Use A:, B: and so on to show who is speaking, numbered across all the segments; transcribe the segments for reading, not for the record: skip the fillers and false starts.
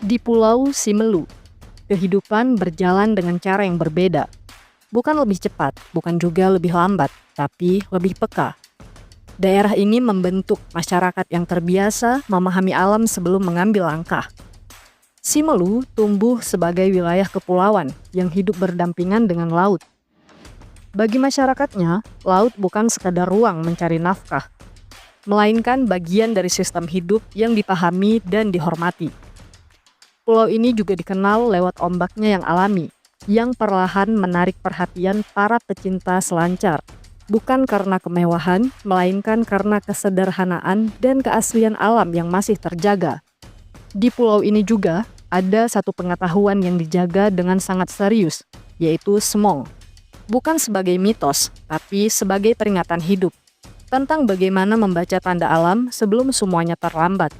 A: Di Pulau Simelu, kehidupan berjalan dengan cara yang berbeda. Bukan lebih cepat, bukan juga lebih lambat, tapi lebih peka. Daerah ini membentuk masyarakat yang terbiasa memahami alam sebelum mengambil langkah. Simelu tumbuh sebagai wilayah kepulauan yang hidup berdampingan dengan laut. Bagi masyarakatnya, laut bukan sekadar ruang mencari nafkah, melainkan bagian dari sistem hidup yang dipahami dan dihormati. Pulau ini juga dikenal lewat ombaknya yang alami, yang perlahan menarik perhatian para pecinta selancar. Bukan karena kemewahan, melainkan karena kesederhanaan dan keaslian alam yang masih terjaga. Di pulau ini juga ada satu pengetahuan yang dijaga dengan sangat serius, yaitu semong. Bukan sebagai mitos, tapi sebagai peringatan hidup tentang bagaimana membaca tanda alam sebelum semuanya terlambat.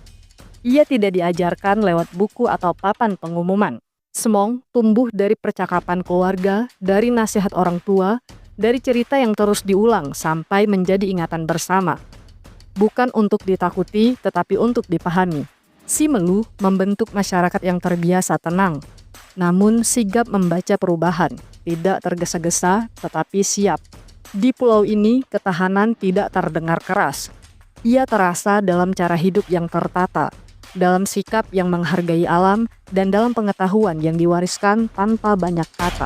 A: Ia tidak diajarkan lewat buku atau papan pengumuman. Semong tumbuh dari percakapan keluarga, dari nasihat orang tua, dari cerita yang terus diulang sampai menjadi ingatan bersama. Bukan untuk ditakuti, tetapi untuk dipahami. Simelu membentuk masyarakat yang terbiasa tenang, namun sigap membaca perubahan, tidak tergesa-gesa, tetapi siap. Di pulau ini, ketahanan tidak terdengar keras. Ia terasa dalam cara hidup yang tertata, dalam sikap yang menghargai alam, dan dalam pengetahuan yang diwariskan tanpa banyak kata.